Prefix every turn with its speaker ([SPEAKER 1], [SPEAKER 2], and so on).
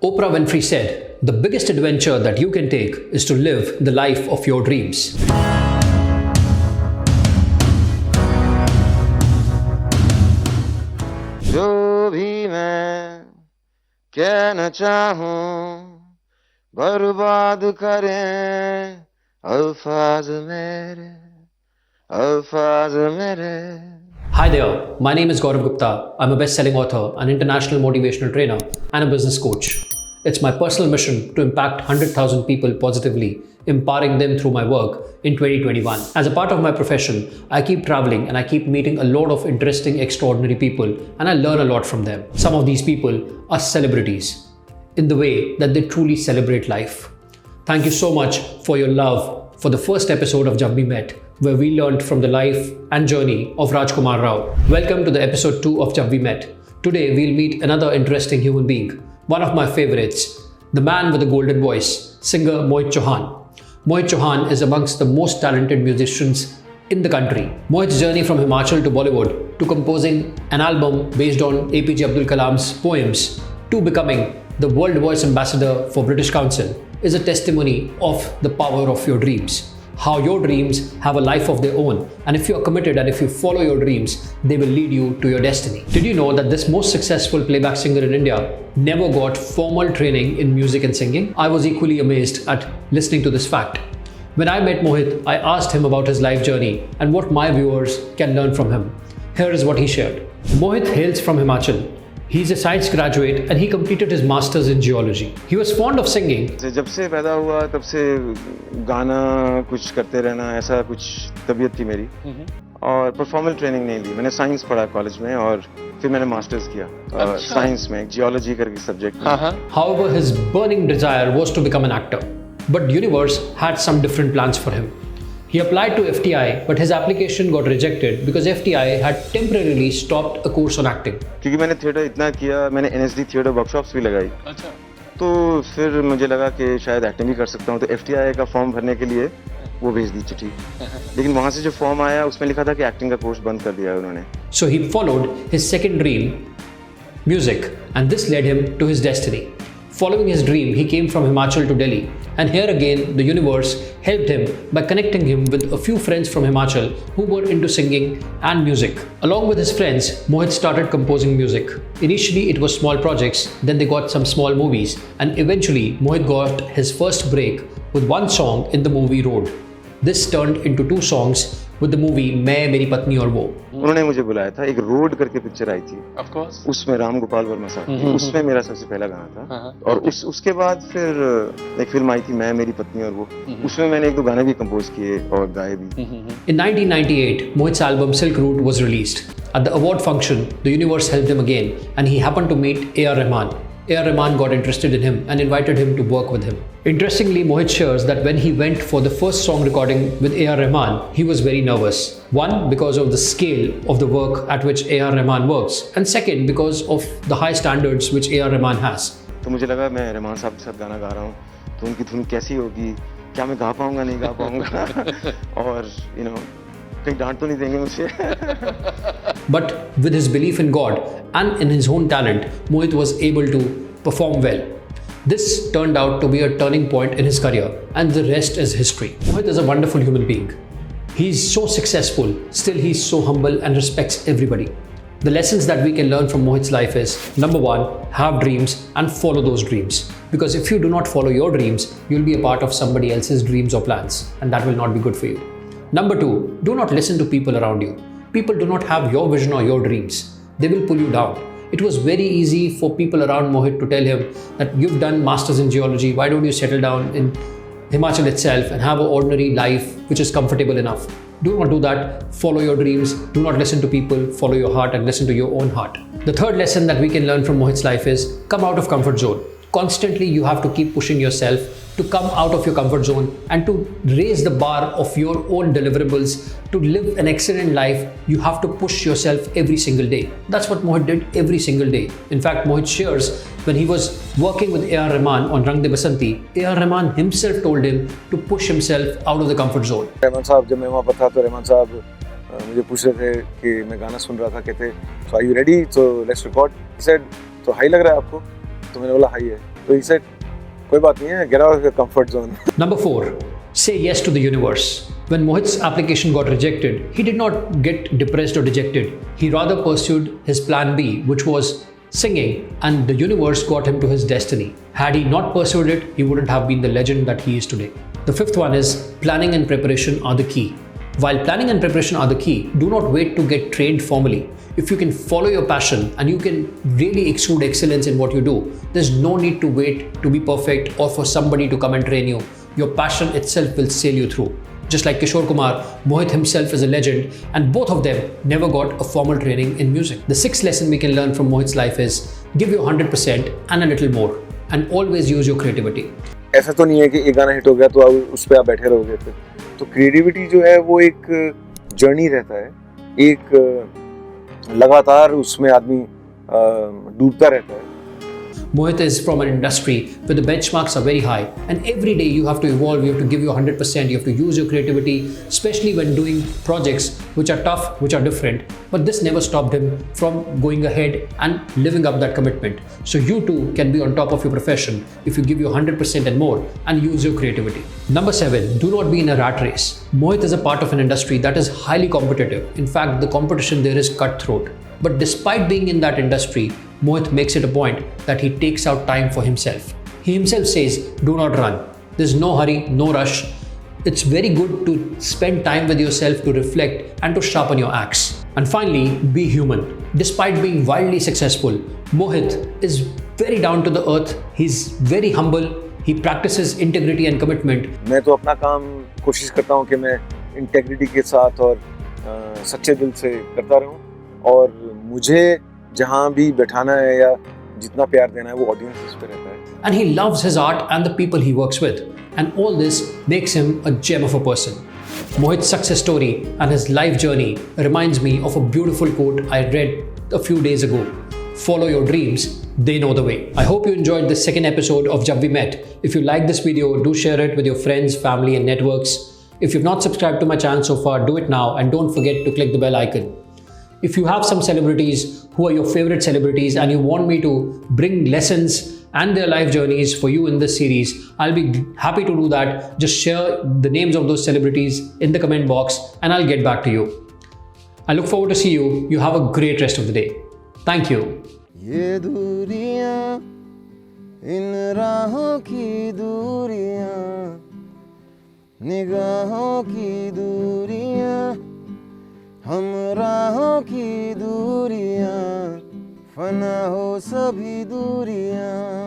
[SPEAKER 1] Oprah Winfrey said, "The biggest adventure that you can take is to live the life of your dreams."
[SPEAKER 2] जो भी मैं कहना चाहूँ बर्बाद करें अल्फाज मेरे
[SPEAKER 1] Hi there, my name is Gaurav Gupta. I'm a best-selling author, an international motivational trainer, and a business coach. It's my personal mission to impact 100,000 people positively, empowering them through my work in 2021. As a part of my profession, I keep traveling and I keep meeting a lot of interesting, extraordinary people, and I learn a lot from them. Some of these people are celebrities in the way that they truly celebrate life. Thank you so much for your love for the first episode of Jab We Met, where we learned from the life and journey of Rajkumar Rao. Welcome to the episode 2 of Jab We Met. Today we'll meet another interesting human being, one of my favorites, the man with the golden voice, singer Mohit Chauhan. Mohit Chauhan is amongst the most talented musicians in the country. Mohit's journey from Himachal to Bollywood, to composing an album based on APJ Abdul Kalam's poems, to becoming the World Voice Ambassador for British Council, is a testimony of the power of your dreams. How your dreams have a life of their own, and if you are committed and if you follow your dreams, they will lead you to your destiny. Did you know that this most successful playback singer in India never got formal training in music and singing? I was equally amazed at listening to this fact. When I met Mohit, I asked him about his life journey and what my viewers can learn from him. Here is what he shared. Mohit hails from Himachal. He's a science graduate and he completed his masters in geology. He was fond of singing.
[SPEAKER 2] जब से पैदा हुआ तब से गाना कुछ करते रहना ऐसा कुछ तबीयत थी मेरी और परफॉर्मल ट्रेनिंग नहीं ली. मैंने साइंस पढ़ा कॉलेज में और फिर मैंने मास्टर्स किया साइंस में जियोलॉजी करके सब्जेक्ट में.
[SPEAKER 1] However, his burning desire was to become an actor. But universe had some different plans for him. He applied to FTI, but his application got rejected because FTI had temporarily stopped a course on acting.
[SPEAKER 2] क्योंकि मैंने theatre इतना किया, मैंने NSD theatre workshops भी लगाई. अच्छा. तो फिर मुझे लगा कि शायद एक्टिंग भी कर सकता हूँ, तो FTI का फॉर्म भरने के लिए वो भेज दी चिट्ठी. लेकिन वहाँ से जो फॉर्म आया उसमें लिखा था कि एक्टिंग का कोर्स बंद कर दिया है उन्होंने.
[SPEAKER 1] So he followed his second dream, music, and this led him to his destiny. Following his dream, he came from Himachal to Delhi, and here again the universe helped him by connecting him with a few friends from Himachal who were into singing and music. Along with his friends, Mohit started composing music. Initially it was small projects, then they got some small movies, and eventually Mohit got his first break with one song in the movie Road. This turned into 2 songs with the movie मैं मेरी पत्नी और वो.
[SPEAKER 2] उन्होंने मुझे बुलाया था, एक रोड करके पिक्चर आई थी. Of course. उसमें राम गोपाल वर्मा साहब, उसमें मेरा सबसे पहला गाना था. और उसके बाद फिर एक फिल्म आई थी मैं मेरी पत्नी और वो, उसमें मैंने 1-2 गाने भी कंपोज किए और गाए भी.
[SPEAKER 1] In 1998, Mohit's album Silk Route was released. At the award function, the universe helped him again, and he happened to meet A.R. Rahman. A.R. Rahman got interested in him and invited him to work with him. Interestingly, Mohit shares that when he went for the first song recording with A.R. Rahman, he was very nervous. One, because of the scale of the work at which A.R. Rahman works, and second, because of the high standards which A.R. Rahman has.
[SPEAKER 2] तो मुझे लगा मैं रहमान साहब के साथ गाना गा रहा हूँ, तो उनकी धुन कैसी होगी, क्या मैं गा पाऊंगा नहीं गा पाऊंगा और कहीं डांट तो नहीं देंगे मुझे.
[SPEAKER 1] But with his belief in God and in his own talent, Mohit was able to perform well. This turned out to be a turning point in his career, and the rest is history. Mohit is a wonderful human being. He's so successful, still he's so humble and respects everybody. The lessons that we can learn from Mohit's life is, number 1, have dreams and follow those dreams. Because if you do not follow your dreams, you'll be a part of somebody else's dreams or plans, and that will not be good for you. Number 2, do not listen to people around you. People do not have your vision or your dreams. They will pull you down. It was very easy for people around Mohit to tell him that you've done masters in geology, why don't you settle down in Himachal itself and have an ordinary life which is comfortable enough. Do not do that. Follow your dreams. Do not listen to people. Follow your heart and listen to your own heart. The third lesson that we can learn from Mohit's life is come out of comfort zone. Constantly you have to keep pushing yourself to come out of your comfort zone and to raise the bar of your own deliverables. To live an excellent life, you have to push yourself every single day. That's what Mohit did every single day. In fact, Mohit shares when he was working with A.R. Rahman on Rang De Basanti, A.R. Rahman himself told him to push himself out of the comfort zone.
[SPEAKER 3] Rahman साहब जब मैं वहाँ पर था तो रहमान साहब मुझे पूछ रहे थे कि मैं गाना सुन रहा था, कहते so are you ready, so let's record. He said तो हाई लग रहा है आपको? तो मैंने बोला हाई है. तो he said, कोई बात नहीं है, get out of your comfort zone.
[SPEAKER 1] Number 4, say yes to the universe. When Mohit's application got rejected, he did not get depressed or dejected. He rather pursued his plan B, which was singing, and the universe got him to his destiny. Had he not pursued it, he wouldn't have been the legend that he is today. The 5th one is planning and preparation are the key. While planning and preparation are the key, do not wait to get trained formally. If you can follow your passion and you can really exude excellence in what you do, there's no need to wait to be perfect or for somebody to come and train you. Your passion itself will sail you through. Just like Kishore Kumar, Mohit himself is a legend, and both of them never got a formal training in music. The 6th lesson we can learn from Mohit's life is give your 100% and a little more, and always use your creativity.
[SPEAKER 3] ऐसा तो नहीं है कि एक गाना hit हो गया तो अब उस पर आप बैठे रहोगे फिर। तो क्रिएटिविटी जो है वो एक जर्नी रहता है, एक लगातार उसमें आदमी डूबता रहता है।
[SPEAKER 1] Mohit is from an industry where the benchmarks are very high, and every day you have to evolve, you have to give your 100%, you have to use your creativity, especially when doing projects which are tough, which are different. But this never stopped him from going ahead and living up that commitment. So you too can be on top of your profession if you give your 100% and more and use your creativity. Number 7, do not be in a rat race. Mohit is a part of an industry that is highly competitive. In fact, the competition there is cutthroat. But despite being in that industry, Mohit makes it a point that he takes out time for himself. He himself says, do not run. There's no hurry, no rush. It's very good to spend time with yourself to reflect and to sharpen your axe. And finally, be human. Despite being wildly successful, Mohit is very down to the earth. He's very humble. He practices integrity and commitment.
[SPEAKER 3] मैं तो अपना काम कोशिश करता हूँ कि मैं integrity के साथ और सच्चे दिल से करता रहूँ, और मुझे जहाँ भी बैठाना है या जितना प्यार देना है वो ऑडियंस पे रहता है।
[SPEAKER 1] And he loves his art and the people he works with. And all this makes him a gem of a person. Mohit's success story and his life journey reminds me of a beautiful quote I read a few days ago. Follow your dreams, they know the way. I hope you enjoyed this second episode of Jab We Met. If you like this video, do share it with your friends, family and networks. If you've not subscribed to my channel so far, do it now and don't forget to click the bell icon. If you have some celebrities who are your favorite celebrities and you want me to bring lessons and their life journeys for you in this series, I'll be happy to do that. Just share the names of those celebrities in the comment box and I'll get back to you. I look forward to see you. You have a great rest of the day. Thank you.
[SPEAKER 4] ये दूरियां, इन राहों की दूरियां, निगाहों की दूरियां, हम राहों की दूरियां, फना हो सभी दूरियां।